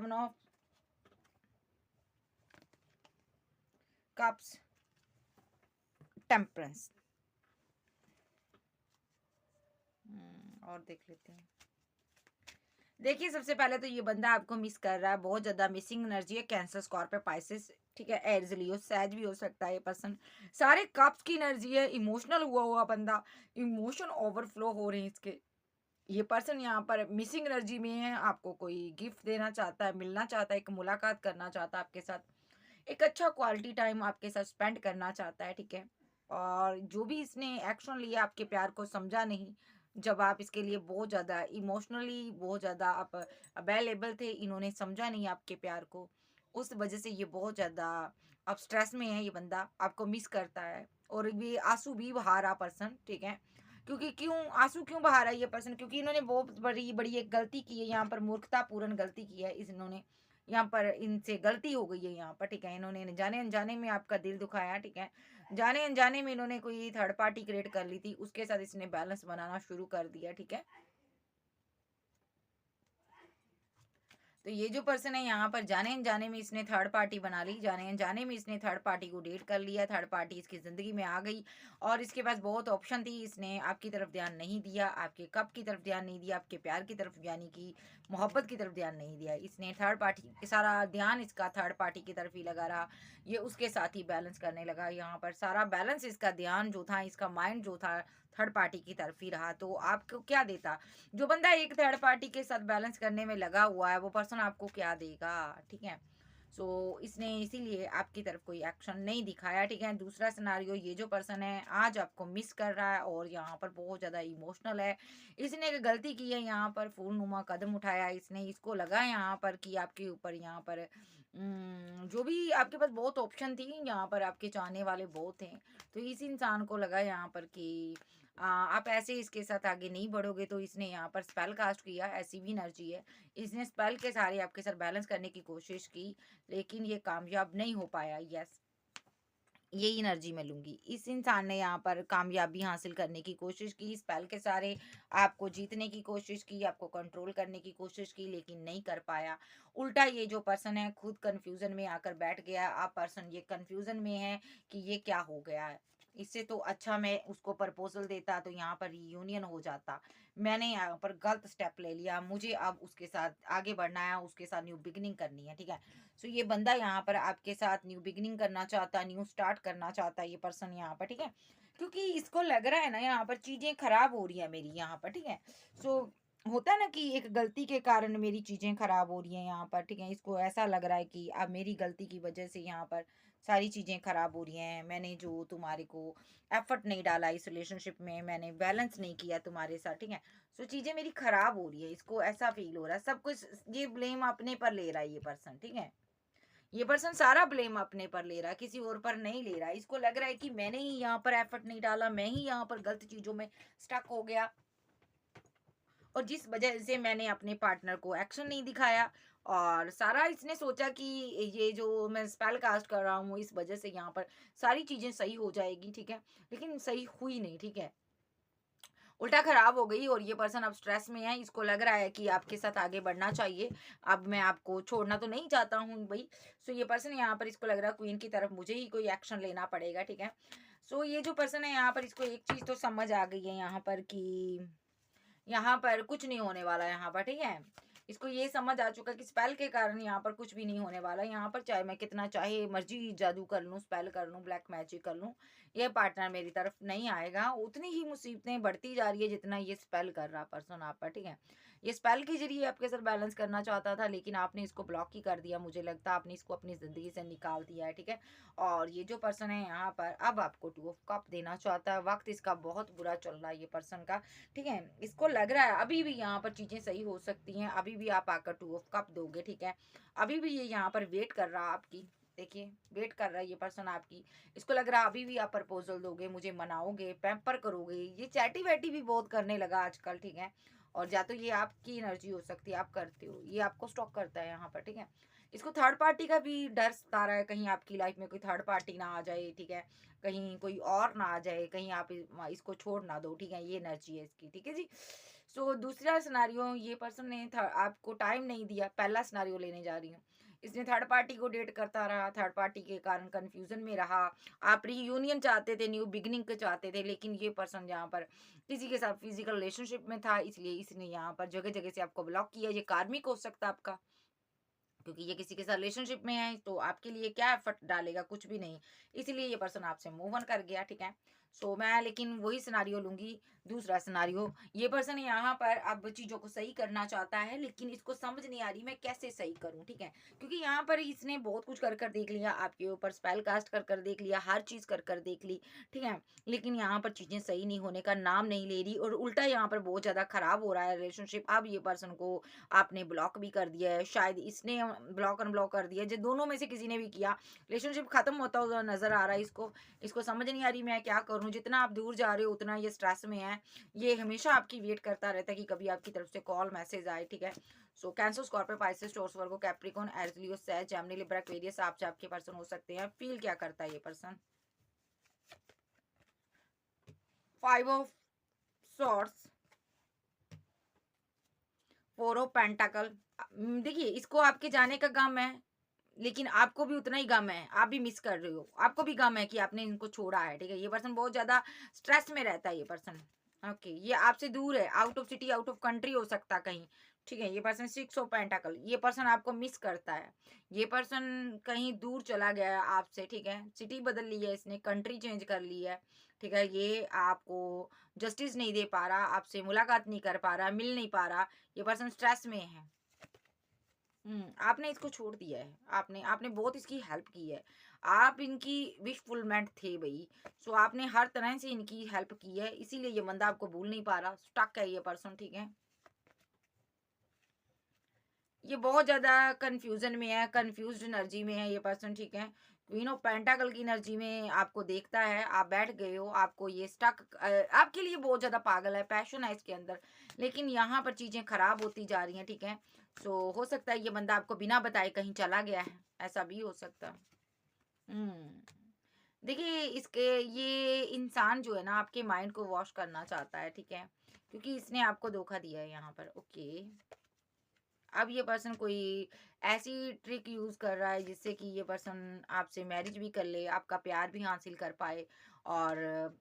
Seven of cups, temperance. और देख लेते हैं। देखिए सबसे पहले तो ये बंदा आपको मिस कर रहा है, बहुत ज्यादा मिसिंग एनर्जी है। कैंसर, स्कॉर्पियो, पाइसेस, ठीक है, एरीज, लियो, सैज भी हो सकता है ये पर्सन। सारे कप्स की एनर्जी है, इमोशनल हुआ हुआ बंदा, इमोशन ओवरफ्लो हो रहे हैं इसके। ये पर्सन यहाँ पर मिसिंग एनर्जी में है, आपको कोई गिफ्ट देना चाहता है, मिलना चाहता है, एक मुलाकात करना चाहता है आपके साथ, एक अच्छा क्वालिटी टाइम आपके साथ स्पेंड करना चाहता है, ठीक है। और जो भी इसने एक्शन लिया आपके प्यार को समझा नहीं, जब आप इसके लिए बहुत ज़्यादा इमोशनली बहुत ज़्यादा आप अवेलेबल थे, इन्होंने समझा नहीं आपके प्यार को, उस वजह से ये बहुत ज़्यादा अब स्ट्रेस में है। ये बंदा आपको मिस करता है और ये आंसू भी बहा रहा पर्सन, ठीक है। क्योंकि क्यों आंसू क्यों बहा रहा है ये पर्सन, क्योंकि इन्होंने बहुत बड़ी बड़ी एक गलती की है यहाँ पर, मूर्खतापूर्ण गलती की है इन्होंने। यहाँ पर इनसे गलती हो गई है यहाँ पर, ठीक है। इन्होंने जाने अनजाने में आपका दिल दुखाया, ठीक है। जाने अनजाने में इन्होंने कोई थर्ड पार्टी क्रिएट कर ली थी, उसके साथ इसने बैलेंस बनाना शुरू कर दिया, ठीक है। तो ये जो पर्सन है यहाँ पर जाने अनजाने में इसने थर्ड पार्टी बना ली, जाने अनजाने में इसने थर्ड पार्टी को डेट कर लिया, थर्ड पार्टी इसकी ज़िंदगी में आ गई और इसके पास बहुत ऑप्शन थी। इसने आपकी तरफ ध्यान नहीं दिया, आपके कप की तरफ ध्यान नहीं दिया, आपके प्यार की तरफ यानी कि मोहब्बत की तरफ ध्यान नहीं दिया। इसने थर्ड पार्टी, सारा ध्यान इसका थर्ड पार्टी की तरफ ही लगा रहा, ये उसके साथ ही बैलेंस करने लगा। यहाँ पर सारा बैलेंस इसका ध्यान जो था, इसका माइंड जो था, थर्ड पार्टी की तरफ ही रहा। तो आपको क्या देता जो बंदा एक थर्ड पार्टी के साथ बैलेंस करने में लगा हुआ है, वो पर्सन आपको क्या देगा, ठीक है। सो इसने इसीलिए आपकी तरफ कोई एक्शन नहीं दिखाया, ठीक है। दूसरा सिनारियो, ये जो पर्सन है आज आपको मिस कर रहा है और यहाँ पर बहुत ज़्यादा इमोशनल है। इसने एक गलती की है, यहाँ पर फूलनुमा कदम उठाया इसने, इसको लगा यहाँ पर कि आपके ऊपर यहाँ पर जो भी आपके पास बहुत ऑप्शन थी, यहाँ पर आपके चाहने वाले बहुत थे, तो इस इंसान को लगा यहाँ पर कि आप ऐसे इसके साथ आगे नहीं बढ़ोगे, तो इसने यहाँ पर स्पेल कास्ट किया, ऐसी भी एनर्जी है। इसने स्पेल के सारे आपके साथ बैलेंस करने की कोशिश की, लेकिन ये कामयाब नहीं हो पाया। यस, यही एनर्जी मैं लूंगी। इस इंसान ने यहाँ पर कामयाबी हासिल करने की कोशिश की, स्पेल के सारे आपको जीतने की कोशिश की, आपको कंट्रोल करने की कोशिश की, लेकिन नहीं कर पाया। उल्टा ये जो पर्सन है खुद कंफ्यूजन में आकर बैठ गया। आप पर्सन ये कंफ्यूजन में है कि ये क्या हो गया है। इससे तो अच्छा मैं उसको प्रपोजल देता तो यहाँ पर रियूनियन हो जाता। मैंने यहाँ पर गलत स्टेप ले लिया, मुझे अब उसके साथ आगे बढ़ना है, उसके साथ न्यू बिगिनिंग करनी है, ठीक है। सो ये बंदा यहाँ पर आपके साथ न्यू बिगिनिंग करना चाहता, न्यू स्टार्ट करना चाहता है ये पर्सन यहाँ पर, ठीक है। क्योंकि इसको लग रहा है ना यहाँ पर चीजें खराब हो रही है मेरी यहाँ पर, ठीक है। सो होता है ना कि एक गलती के कारण मेरी चीजें खराब हो रही हैं यहाँ पर, ठीक है। इसको ऐसा लग रहा है कि अब मेरी गलती की वजह से यहाँ पर सारी चीजें खराब हो रही हैं। मैंने जो तुम्हारे को एफर्ट नहीं डाला इस रिलेशनशिप में, मैंने बैलेंस नहीं किया तुम्हारे साथ, ठीक है। सो चीजें मेरी खराब हो रही है, इसको ऐसा फील हो रहा है। सब कुछ ये ब्लेम अपने पर ले रहा है ये पर्सन, ठीक है। ये पर्सन सारा ब्लेम अपने पर ले रहा है, किसी और पर नहीं ले रहा है। इसको लग रहा है कि मैंने ही यहाँ पर एफर्ट नहीं डाला, मैं ही यहाँ पर गलत चीजों में स्टक हो गया और जिस वजह से मैंने अपने पार्टनर को एक्शन नहीं दिखाया। और सारा इसने सोचा कि ये जो मैं स्पेल कास्ट कर रहा हूँ इस वजह से यहाँ पर सारी चीजें सही हो जाएगी, ठीक है। लेकिन सही हुई नहीं, ठीक है, उल्टा खराब हो गई। और ये पर्सन अब स्ट्रेस में है, इसको लग रहा है कि आपके साथ आगे बढ़ना चाहिए, अब मैं आपको छोड़ना तो नहीं चाहता हूँ भाई। सो ये पर्सन यहाँ पर इसको लग रहा है क्वीन की तरफ मुझे ही कोई एक्शन लेना पड़ेगा, ठीक है। सो ये जो पर्सन है यहाँ पर इसको एक चीज तो समझ आ गई है यहाँ पर कि यहाँ पर कुछ नहीं होने वाला यहाँ पर, ठीक है। इसको ये समझ आ चुका कि स्पेल के कारण यहाँ पर कुछ भी नहीं होने वाला। यहाँ पर चाहे मैं कितना चाहे मर्जी जादू कर लूँ, स्पेल कर लूँ, ब्लैक मैजिक कर लूँ, ये पार्टनर मेरी तरफ नहीं आएगा। उतनी ही मुसीबतें बढ़ती जा रही है जितना ये स्पेल कर रहा पर्सन आप पर, ठीक है। ये स्पेल के जरिए आपके साथ बैलेंस करना चाहता था, लेकिन आपने इसको ब्लॉक ही कर दिया। मुझे लगता है आपने इसको अपनी जिंदगी से निकाल दिया है, ठीक है। और ये जो पर्सन है यहाँ पर अब आपको 2 ऑफ कप देना चाहता है। वक्त इसका बहुत बुरा चल रहा है ये पर्सन का, ठीक है। इसको लग रहा है अभी भी यहाँ पर चीजें सही हो सकती हैं, अभी भी आप आकर 2 ऑफ कप दोगे, ठीक है। अभी भी ये यहाँ पर वेट कर रहा है आपकी, देखिए वेट कर रहा है ये पर्सन आपकी। इसको लग रहा है अभी भी आप प्रपोजल दोगे, मुझे मनाओगे, पैम्पर करोगे। ये चैटी वैटी भी बहुत करने लगा आजकल, ठीक है। और या तो ये आपकी एनर्जी हो सकती है, आप करते हो, ये आपको स्टॉक करता है यहाँ पर, ठीक है। इसको थर्ड पार्टी का भी डर सता रहा है, कहीं आपकी लाइफ में कोई थर्ड पार्टी ना आ जाए, ठीक है, कहीं कोई और ना आ जाए, कहीं आप इसको छोड़ ना दो, ठीक है, ये एनर्जी है इसकी, ठीक है जी। सो दूसरा सिनारियो, ये पर्सन ने आपको टाइम नहीं दिया, पहला सिनारियो लेने जा रही हूँ। इसने थर्ड पार्टी को डेट करता रहा, थर्ड पार्टी के कारण कंफ्यूजन में रहा। आप रीयूनियन चाहते थे, न्यू बिगिनिंग के चाहते थे, लेकिन ये पर्सन यहाँ पर किसी के साथ फिजिकल रिलेशनशिप में था, इसलिए इसने यहाँ पर जगह जगह से आपको ब्लॉक किया। ये कार्मिक हो सकता है आपका, क्योंकि ये किसी के साथ रिलेशनशिप में है, तो आपके लिए क्या एफर्ट डालेगा, कुछ भी नहीं। इसीलिए ये पर्सन आपसे मूव ऑन कर गया, ठीक है। सो मैं लेकिन वही सिनारियो लूंगी, दूसरा सिनारियो। ये पर्सन यहाँ पर अब चीजों को सही करना चाहता है, लेकिन इसको समझ नहीं आ रही मैं कैसे सही करूं, ठीक है। क्योंकि यहाँ पर इसने बहुत कुछ कर कर देख लिया, आपके ऊपर स्पेल कास्ट कर कर देख लिया, हर चीज कर कर देख ली, ठीक है, लेकिन यहाँ पर चीजें सही नहीं होने का नाम नहीं ले रही, और उल्टा यहाँ पर बहुत ज्यादा खराब हो रहा है रिलेशनशिप। अब ये पर्सन को आपने ब्लॉक भी कर दिया है, शायद इसने ब्लॉक अनब्लॉक कर दिया है, जो दोनों में से किसी ने भी किया। रिलेशनशिप खत्म होता हुआ नजर आ रहा है इसको। इसको समझ नहीं आ रही मैं क्या करूं। जितना आप दूर जा रहे हो उतना ये स्ट्रेस में है। ये हमेशा आपकी वेट करता रहता है कि कभी आपकी तरफ से कॉल मैसेज आए, ठीक है। So Cancer, Scorpio, Pisces, Taurus, Virgo, Capricorn, Aries, Leo, Sag, Gemini, Libra, Aquarius आपके पर्सन हो सकते हैं। फील क्या करता है ये person? 5 of swords, 4 of pentacle. देखिए, इसको आपके जाने का गम है, लेकिन आपको भी उतना ही गम है, आप भी मिस कर रहे हो, आपको भी गम है कि आपने इनको छोड़ा है, ठीक है। ये पर्सन बहुत ज्यादा स्ट्रेस में रहता है, ये पर्सन। ओके, ये आपसे दूर है, out of city, out of country हो सकता है कहीं, ठीक है। ये पर्सन 6 ऑफ पेंटाकल, ये पर्सन आपको मिस करता है। ये पर्सन कहीं दूर चला गया है आपसे, ठीक है, सिटी बदल ली है इसने, कंट्री चेंज कर ली है, ठीक है। ये आपको जस्टिस नहीं दे पा रहा, आपसे मुलाकात नहीं कर पा रहा, मिल नहीं पा रहा। ये पर्सन स्ट्रेस में है। आपने इसको छोड़ दिया है, आपने आपने बहुत इसकी हेल्प की है, आप इनकी विश फुलमेंट थे भाई। सो आपने हर तरह से इनकी हेल्प की है, इसीलिए ये बंदा आपको भूल नहीं पा रहा, स्टक है ये पर्सन, ठीक है। ये बहुत ज्यादा कंफ्यूजन में है, कंफ्यूज्ड एनर्जी में है ये पर्सन, ठीक है। क्वीन ऑफ पेंटाकल की एनर्जी में आपको देखता है, आप बैठ गए हो, आपको ये स्टक, आपके लिए बहुत ज्यादा पागल है, पैशन है इसके अंदर, लेकिन यहाँ पर चीजें खराब होती जा रही हैं, ठीक है। सो हो सकता है ये बंदा आपको बिना बताए कहीं चला गया है, ऐसा भी हो सकता है। हम्म देखिए, इसके ये इंसान जो है ना, आपके माइंड को वॉश करना चाहता है, ठीक है, क्योंकि इसने आपको धोखा दिया है यहाँ पर। ओके, अब ये पर्सन कोई ऐसी ट्रिक यूज कर रहा है जिससे कि ये पर्सन आपसे मैरिज भी कर ले, आपका प्यार भी हासिल कर पाए, और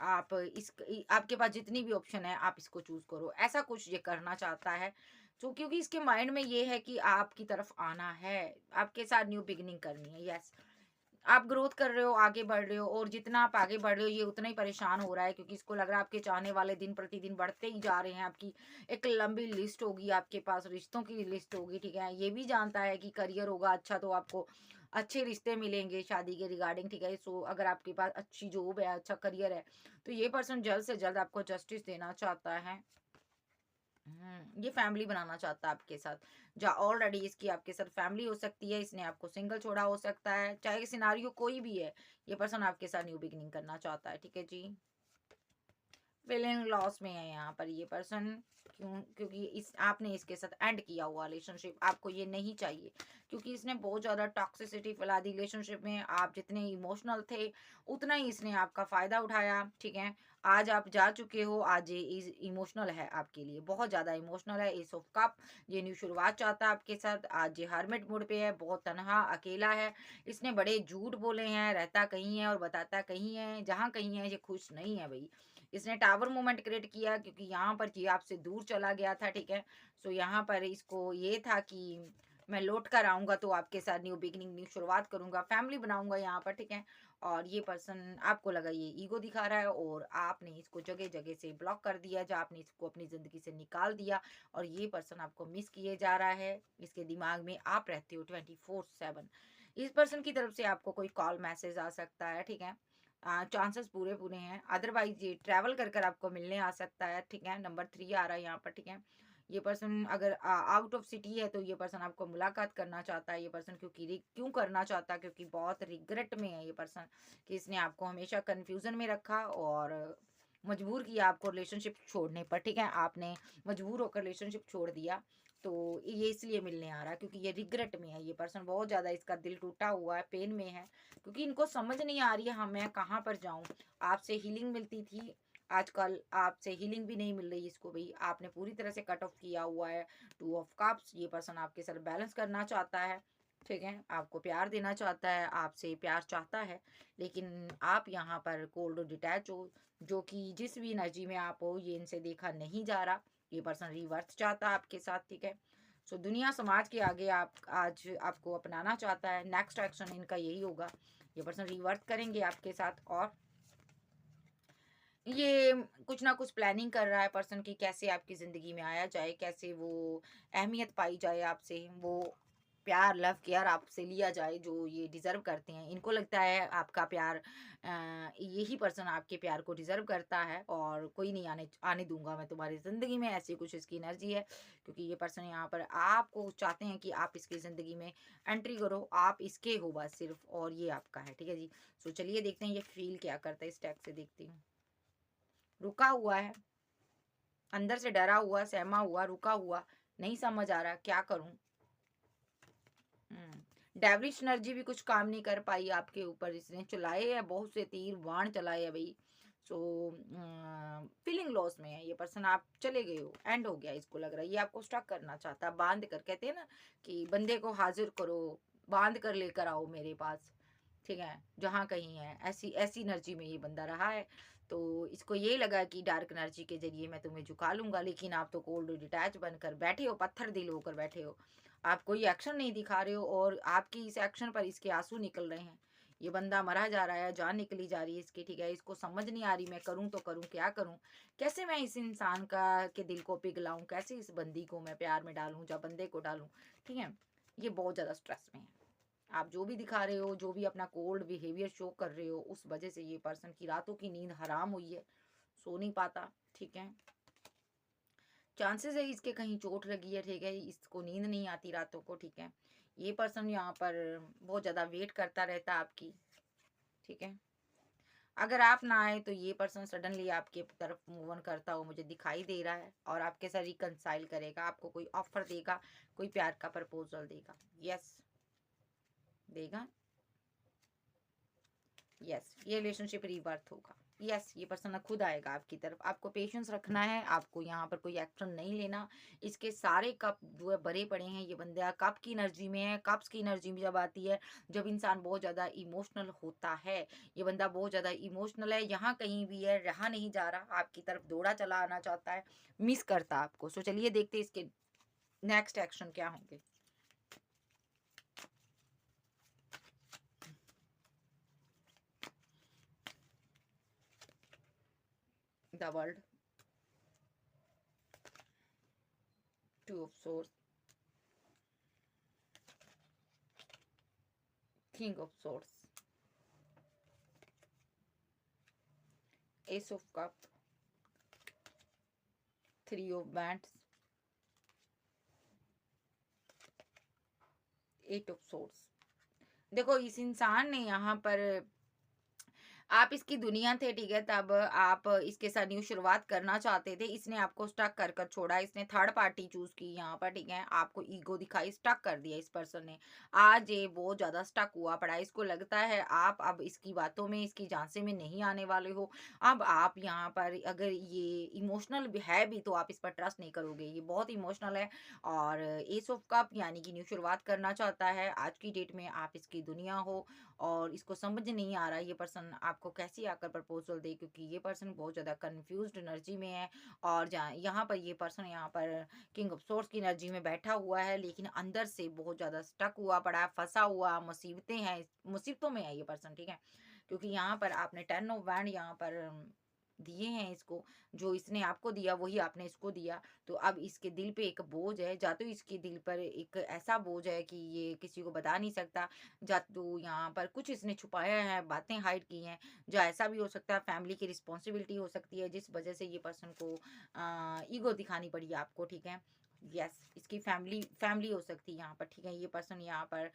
आप इस आपके पास जितनी भी ऑप्शन है आप इसको चूज करो, ऐसा कुछ ये करना चाहता है। तो क्योंकि इसके माइंड में ये है कि आपकी तरफ आना है, आपके साथ न्यू बिगिनिंग करनी है। यस, आप ग्रोथ कर रहे हो, आगे बढ़ रहे हो, और जितना आप आगे बढ़ रहे हो ये उतना ही परेशान हो रहा है, क्योंकि इसको लग रहा है आपके चाहने वाले दिन प्रतिदिन बढ़ते ही जा रहे हैं। आपकी एक लंबी लिस्ट होगी, आपके पास रिश्तों की लिस्ट होगी, ठीक है। ये भी जानता है कि करियर होगा अच्छा तो आपको अच्छे रिश्ते मिलेंगे शादी के रिगार्डिंग, ठीक है। सो अगर आपके पास अच्छी जॉब है, अच्छा करियर है, तो ये पर्सन जल्द से जल्द आपको जस्टिस देना चाहता है। ये फैमिली बनाना चाहता है आपके साथ, जो ऑलरेडी इसकी आपके साथ फैमिली हो सकती है, इसने आपको सिंगल छोड़ा हो सकता है, चाहे सिनारियो कोई भी है, ये पर्सन आपके साथ न्यू बिगिनिंग करना चाहता है, ठीक है जी। फीलिंग लॉस में है यहाँ पर ये पर्सन, क्योंकि इस आपने इसके साथ एंड किया हुआ रिलेशनशिप, आपको ये नहीं चाहिए, क्योंकि इसने बहुत ज़्यादा टॉक्सिसिटी फैला दी रिलेशनशिप में। आप जितने इमोशनल थे उतना ही इसने आपका फ़ायदा उठाया, ठीक है। आज आप जा चुके हो, आज ये इमोशनल है आपके लिए, बहुत ज़्यादा इमोशनल है। एस ऑफ कप, ये न्यू शुरुआत चाहता है आपके साथ। आज ये हर्मिट मोड पे है, बहुत तनहा अकेला है। इसने बड़े झूठ बोले हैं, रहता कहीं है और बताता कहीं है, जहाँ कहीं है ये खुश नहीं है भाई। इसने टावर मूवमेंट क्रिएट किया, क्योंकि यहाँ पर ये आपसे दूर चला गया था, ठीक है। सो यहाँ पर इसको ये था कि मैं लौट कर आऊंगा तो आपके साथ न्यू बिगिनिंग, न्यू शुरुआत करूंगा, फैमिली बनाऊंगा यहाँ पर, ठीक है। और ये पर्सन, आपको लगा ये ईगो दिखा रहा है, और आपने इसको जगह जगह से ब्लॉक कर दिया, जो आपने इसको अपनी जिंदगी से निकाल दिया, और ये पर्सन आपको मिस किए जा रहा है। इसके दिमाग में आप रहते हो 24/7। इस पर्सन की तरफ से आपको कोई कॉल मैसेज आ सकता है, ठीक है। चांसेस पूरे पूरे हैं, अदरवाइज ये ट्रैवल कर कर आपको मिलने आ सकता है, ठीक है। नंबर 3 आ रहा है यहाँ पर, ठीक है। ये पर्सन अगर आउट ऑफ सिटी है तो ये पर्सन आपको मुलाकात करना चाहता है। ये पर्सन क्यों करना चाहता है, क्योंकि बहुत रिग्रेट में है ये पर्सन, कि इसने आपको हमेशा कंफ्यूजन में रखा और मजबूर किया आपको रिलेशनशिप छोड़ने पर, ठीक है। आपने मजबूर होकर रिलेशनशिप छोड़ दिया, तो ये इसलिए मिलने आ रहा है क्योंकि ये रिग्रेट में है, ये पर्सन बहुत ज़्यादा इसका दिल टूटा हुआ है, पेन में है, क्योंकि इनको समझ नहीं आ रही है हाँ मैं कहाँ पर जाऊँ। आपसे हीलिंग मिलती थी, आजकल आपसे हीलिंग भी नहीं मिल रही इसको भाई, आपने पूरी तरह से कट ऑफ किया हुआ है। 2 ऑफ कप्स, ये पर्सन आपके साथ बैलेंस करना चाहता है, ठीक है, आपको प्यार देना चाहता है, आपसे प्यार चाहता है, लेकिन आप यहाँ पर कोल्ड और डिटैच हो, जो कि जिस भी एनर्जी में आप हो ये इनसे देखा नहीं जा रहा। ये पर्सन रिवर्स चाहता है आपके साथ, ठीक है। सो दुनिया समाज के आगे आप आज आपको अपनाना चाहता है, नेक्स्ट एक्शन इनका यही होगा। ये पर्सन रिवर्स करेंगे आपके साथ, और ये कुछ ना कुछ प्लानिंग कर रहा है पर्सन की कैसे आपकी ज़िंदगी में आया जाए, कैसे वो अहमियत पाई जाए आपसे, वो प्यार, लव, केयर आपसे लिया जाए जो ये डिज़र्व करते हैं। इनको लगता है आपका प्यार यही पर्सन आपके प्यार को डिज़र्व करता है, और कोई नहीं आने आने दूँगा मैं तुम्हारी ज़िंदगी में, ऐसी कुछ इसकी एनर्जी है। क्योंकि ये पर्सन यहाँ पर आपको चाहते हैं कि आप इसकी ज़िंदगी में एंट्री करो, आप इसके हो बस सिर्फ़, और ये आपका है, ठीक है जी। सो चलिए देखते हैं ये फ़ील क्या करता है, इस टैग से देखती हूँ। रुका हुआ है, अंदर से डरा हुआ, सहमा हुआ, रुका हुआ, नहीं समझ आ रहा क्या करूं। डेविलिश एनर्जी भी कुछ काम नहीं कर पाई आपके ऊपर, इसने चलाए है बहुत से तीर बाण चलाए है भाई। सो फीलिंग लॉस में है ये पर्सन, आप चले गए हो, एंड हो गया इसको लग रहा है। ये आपको स्टक करना चाहता है, बांध कर, कहते हैं ना कि बंदे को हाजिर करो, बांध कर लेकर आओ मेरे पास, ठीक है, जहाँ कहीं है, ऐसी ऐसी एनर्जी में ये बंदा रहा है। तो इसको ये लगा कि डार्क एनर्जी के जरिए मैं तुम्हें झुका लूंगा, लेकिन आप तो कोल्ड डिटैच बनकर बैठे हो, पत्थर दिल होकर बैठे हो, आप कोई एक्शन नहीं दिखा रहे हो, और आपकी इस एक्शन पर इसके आंसू निकल रहे हैं। ये बंदा मरा जा रहा है, जान निकली जा रही है इसकी, ठीक है। इसको समझ नहीं आ रही मैं करूं तो करूं क्या करूं, कैसे मैं इस इंसान का के दिल को पिघलाऊं, कैसे इस बंदी को मैं प्यार में डालूं या बंदे को डालूं, ठीक है। ये बहुत ज़्यादा स्ट्रेस में है। आप जो भी दिखा रहे हो, जो भी अपना कोल्ड बिहेवियर शो कर रहे हो, उस वजह से ये पर्सन की रातों की नींद हराम हुई है, सो नहीं पाता, ठीक है। चांसेस है इसके कहीं चोट लगी है, ठीक है, इसको नींद नहीं आती रातों को, ठीक है। ये पर्सन यहाँ पर बहुत ज़्यादा वेट करता रहता है आपकी, ठीक है। अगर आप ना आए तो ये पर्सन सडनली आपके तरफ मूव ऑन करता हो मुझे दिखाई दे रहा है, और आपके साथ रिकंसाइल करेगा, आपको कोई ऑफर देगा, कोई प्यार का प्रपोजल देगा, यस देगा, यस ये रिलेशनशिप रीबर्थ होगा, यस ये पर्सन खुद आएगा आपकी तरफ। आपको पेशेंस रखना है, आपको यहाँ पर कोई एक्शन नहीं लेना। इसके सारे कप जो है भरे पड़े हैं, ये बंदा कप की एनर्जी में है। कप्स की एनर्जी में जब आती है, जब इंसान बहुत ज़्यादा इमोशनल होता है, ये बंदा बहुत ज़्यादा इमोशनल है, यहाँ कहीं भी है, रहा नहीं जा रहा, आपकी तरफ दौड़ा चला आना चाहता है, मिस करता आपको। सो चलिए देखते हैं इसके नेक्स्ट एक्शन क्या होंगे। The world, 2 of source, king of source, S of cup, 3 of bands, 8 of source. देखो इस इंसान ने यहाँ पर, आप इसकी दुनिया थे, ठीक है, तब आप इसके साथ न्यू शुरुआत करना चाहते थे, इसने आपको स्टक कर कर छोड़ा, इसने थर्ड पार्टी चूज की यहाँ पर, ठीक है, आपको ईगो दिखाई, स्टक कर दिया इस पर्सन ने। आज ये बहुत ज्यादा स्टक हुआ पड़ा है, इसको लगता है आप अब इसकी बातों में, इसकी झांसे में नहीं आने वाले हो। अब आप यहाँ पर अगर ये इमोशनल भी है भी, तो आप इस पर ट्रस्ट नहीं करोगे, ये बहुत इमोशनल है। और एस ऑफ कप यानी कि न्यू शुरुआत करना चाहता है, आज की डेट में आप इसकी दुनिया हो, और इसको समझ नहीं आ रहा ये पर्सन आपको कैसे आकर प्रपोजल दे, क्योंकि ये पर्सन बहुत ज़्यादा कंफ्यूज्ड एनर्जी में है। और जहाँ यहाँ पर ये पर्सन यहाँ पर किंग ऑफ सोर्स की एनर्जी में बैठा हुआ है, लेकिन अंदर से बहुत ज़्यादा स्टक हुआ पड़ा है, फंसा हुआ, मुसीबतें हैं, मुसीबतों में है ये पर्सन, ठीक है। क्योंकि यहाँ पर आपने 10 ऑफ वैंड यहाँ पर दिए हैं इसको, जो इसने आपको दिया वही आपने इसको दिया। तो अब इसके दिल पे एक बोझ है, या तो इसके दिल पर एक ऐसा बोझ है कि ये किसी को बता नहीं सकता, या तो यहाँ पर कुछ इसने छुपाया है, बातें हाइड की हैं, जो ऐसा भी हो सकता है फैमिली की रिस्पॉन्सिबिलिटी हो सकती है, जिस वजह से ये पर्सन को ईगो दिखानी पड़ी आपको, ठीक है। यस, इसकी फैमिली फैमिली हो सकती है यहाँ पर, ठीक है। ये पर्सन यहाँ पर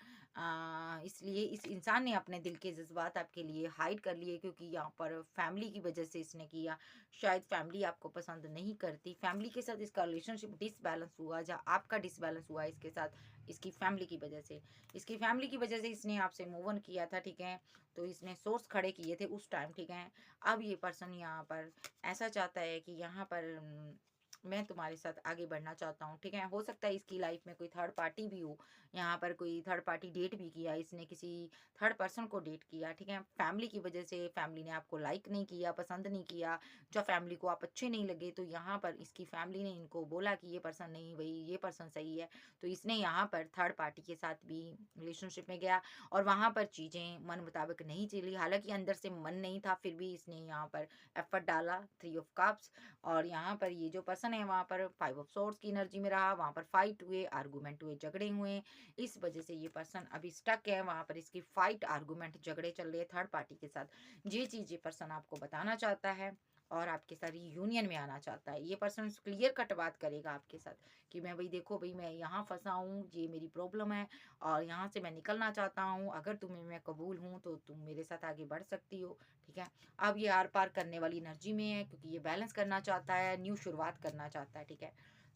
इसलिए इस इंसान ने अपने दिल के जज्बात आपके लिए हाइड कर लिए, क्योंकि यहाँ पर फैमिली की वजह से इसने किया। शायद फैमिली आपको पसंद नहीं करती, फैमिली के साथ इसका रिलेशनशिप डिसबैलेंस हुआ, जहाँ आपका डिसबैलेंस हुआ इसके साथ इसकी फैमिली की वजह से। इसकी फैमिली की वजह से इसने आपसे मूव ऑन किया था, ठीक है। तो इसने सोर्स खड़े किए थे उस टाइम, ठीक है। अब ये पर्सन यहाँ पर ऐसा चाहता है कि यहाँ पर मैं तुम्हारे साथ आगे बढ़ना चाहता हूँ, ठीक है। हो सकता है इसकी लाइफ में कोई थर्ड पार्टी भी हो, यहाँ पर कोई थर्ड पार्टी डेट भी किया, इसने किसी थर्ड पर्सन को डेट किया, ठीक है। फैमिली की वजह से फैमिली ने आपको लाइक नहीं किया, पसंद नहीं किया, जो फैमिली को आप अच्छे नहीं लगे, तो यहाँ पर इसकी फैमिली ने इनको बोला कि ये पर्सन नहीं भाई, ये पर्सन सही है। तो इसने यहाँ पर थर्ड पार्टी के साथ भी रिलेशनशिप में गया और वहाँ पर चीज़ें मन मुताबिक नहीं चली। हालांकि अंदर से मन नहीं था, फिर भी इसने यहाँ पर एफर्ट डाला, 3 ऑफ कप्स। और यहाँ पर ये जो पर्सन है वहाँ पर 5 ऑफ सोर्ड्स की एनर्जी में रहा, वहाँ पर फाइट हुए, आर्गूमेंट हुए, झगड़े हुए। इस वजह से ये पर्सन अभी स्टक है, वहाँ पर इसकी फाइट, आर्गूमेंट, झगड़े चल रहे हैं थर्ड पार्टी के साथ। ये चीज़ ये पर्सन आपको बताना चाहता है और आपके साथ यूनियन में आना चाहता है। ये पर्सन क्लियर कट बात करेगा आपके साथ कि मैं भाई देखो भाई, मैं यहाँ फंसा हूँ, ये मेरी प्रॉब्लम है और यहाँ से मैं निकलना चाहता हूँ। अगर तुम्हें मैं कबूल हूँ तो तुम मेरे साथ आगे बढ़ सकती हो, ठीक है। अब ये आर पार करने वाली एनर्जी में है, क्योंकि ये बैलेंस करना चाहता है, न्यू शुरुआत करना चाहता है, ठीक है।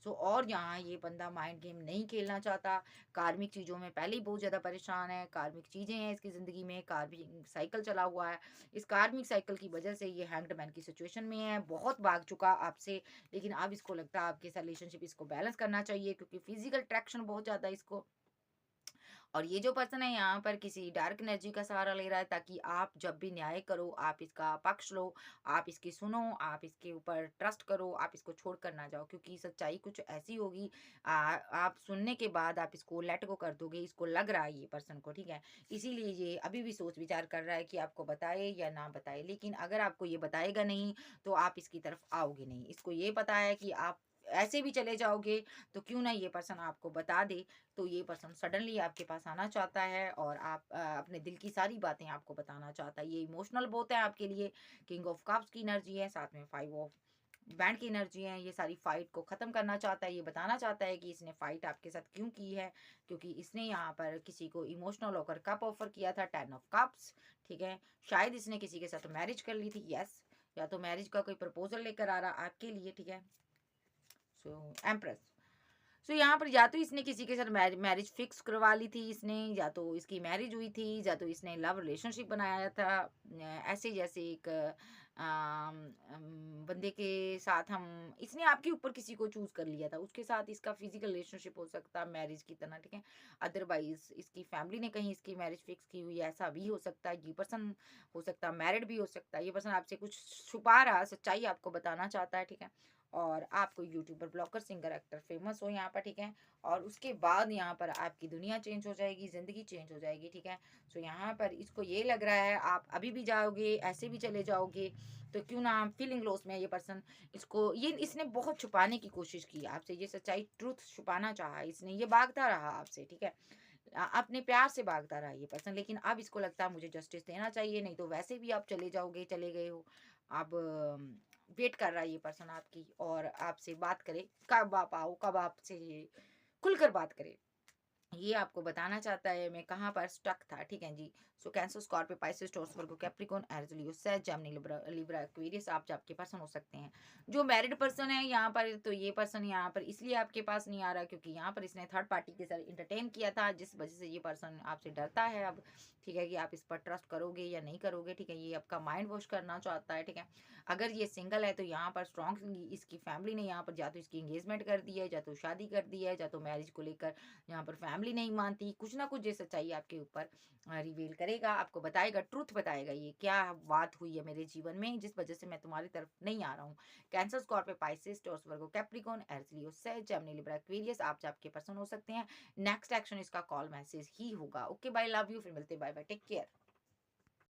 सो और यहाँ ये बंदा माइंड गेम नहीं खेलना चाहता। कार्मिक चीज़ों में पहले ही बहुत ज़्यादा परेशान है, कार्मिक चीज़ें हैं इसकी ज़िंदगी में, कार्मिक साइकिल चला हुआ है। इस कार्मिक साइकिल की वजह से ये हैंग्ड मैन की सिचुएशन में है, बहुत भाग चुका आपसे। लेकिन अब इसको लगता है आपके साथ रिलेशनशिप इसको बैलेंस करना चाहिए, क्योंकि फिजिकल अट्रैक्शन बहुत ज़्यादा इसको। और ये जो पर्सन है यहाँ पर किसी डार्क एनर्जी का सहारा ले रहा है, ताकि आप जब भी न्याय करो, आप इसका पक्ष लो, आप इसकी सुनो, आप इसके ऊपर ट्रस्ट करो, आप इसको छोड़ कर ना जाओ, क्योंकि सच्चाई कुछ ऐसी होगी। आप सुनने के बाद आप इसको लेट गो कर दोगे, इसको लग रहा है ये पर्सन को, ठीक है। इसीलिए ये अभी भी सोच विचार कर रहा है कि आपको बताए या ना बताए। लेकिन अगर आपको ये बताएगा नहीं तो आप इसकी तरफ आओगे नहीं। इसको ये पता है कि आप ऐसे भी चले जाओगे, तो क्यों ना ये पर्सन आपको बता दे। तो ये पर्सन सडनली आपके पास आना चाहता है और आप अपने दिल की सारी बातें आपको बताना चाहता है। ये इमोशनल बहुत है आपके लिए, किंग ऑफ कप्स की एनर्जी है, साथ में 5 ऑफ बैंड की एनर्जी है। ये सारी फाइट को खत्म करना चाहता है, ये बताना चाहता है कि इसने फाइट आपके साथ क्यों की है, क्योंकि इसने यहाँ पर किसी को इमोशनल होकर कप ऑफर किया था, 10 ऑफ कप्स, ठीक है। शायद इसने किसी के साथ मैरिज कर ली थी, यस, या तो मैरिज का कोई प्रपोजल लेकर आ रहा आपके लिए, ठीक है। सो एम्प्रेस। सो यहाँ पर या तो इसने किसी के साथ मैरिज फिक्स करवा ली थी इसने, या तो इसकी मैरिज हुई थी, या तो इसने लव रिलेशनशिप बनाया था। ऐसे जैसे एक बंदे के साथ हम, इसने आपके ऊपर किसी को चूज कर लिया था, उसके साथ इसका फिजिकल रिलेशनशिप हो सकता मैरिज की तरह, ठीक है। अदरवाइज इसकी फैमिली ने कहीं इसकी मैरिज फिक्स की हुई है, ऐसा भी हो सकता है। ये पर्सन हो सकता है मैरिड भी हो सकता है। ये पर्सन आपसे कुछ छुपा रहा, सच्चाई आपको बताना चाहता है, ठीक है। और आप कोई YouTuber, blogger, singer, actor famous हो यहाँ पर, ठीक है। और उसके बाद यहाँ पर आपकी दुनिया चेंज हो जाएगी, ज़िंदगी चेंज हो जाएगी, ठीक है। सो यहाँ पर इसको ये लग रहा है आप अभी भी जाओगे, ऐसे भी चले जाओगे, तो क्यों ना हम फीलिंग लॉस में है ये पर्सन। इसने बहुत छुपाने की कोशिश की आपसे, ये सच्चाई, ट्रूथ छुपाना चाहा इसने, ये भागता रहा आपसे, ठीक है। अपने प्यार से भागता रहा ये पर्सन, लेकिन अब इसको लगता है मुझे जस्टिस देना चाहिए, नहीं तो वैसे भी आप चले जाओगे, चले गए हो। अब वेट कर रहा है ये पर्सन आपकी, और आपसे बात करे, कब आप आओ, कब आपसे खुलकर बात करे। ये आपको बताना चाहता है मैं कहाँ पर स्टक था, ठीक है जी। सो Cancer, Scorpio, Pisces, Taurus, Virgo, Capricorn, Aries, Leo, Sag, Gemini, Libra, Aquarius आप आपके पर्सन हो सकते हैं। जो मैरिड पर्सन है यहाँ पर, तो ये पर्सन यहाँ पर इसलिए आपके पास नहीं आ रहा क्योंकि यहाँ पर इसने थर्ड पार्टी के साथ इंटरटेन किया था, जिस वजह से ये पर्सन आपसे डरता है अब, ठीक है, कि आप इस पर ट्रस्ट करोगे या नहीं करोगे, ठीक है। ये आपका माइंड वॉश करना चाहता है, ठीक है। अगर ये सिंगल है तो यहाँ पर स्ट्रॉन्ग इसकी फैमिली ने यहाँ पर या तो इसकी एंगेजमेंट कर दी है, या तो शादी कर दी है, या तो मैरिज को लेकर यहाँ पर फैमिली नहीं मानती। कुछ ना कुछ ये सच्चाई आपके ऊपर रिवील करेगा, आपको बताएगा, ट्रूथ बताएगा, ये क्या बात हुई है मेरे जीवन में जिस वजह से मैं तुम्हारी तरफ नहीं आ रहा हूँ। Cancer, Scorpio, Pisces, Taurus, Virgo, Capricorn, Aries, Leo, Sag, Gemini, Libra, Aquarius आप आपके पर्सन हो सकते हैं। नेक्स्ट एक्शन इसका कॉल मैसेज ही होगा। ओके बाय, लव यू, फिर मिलते, बाय बाय, टेक केयर।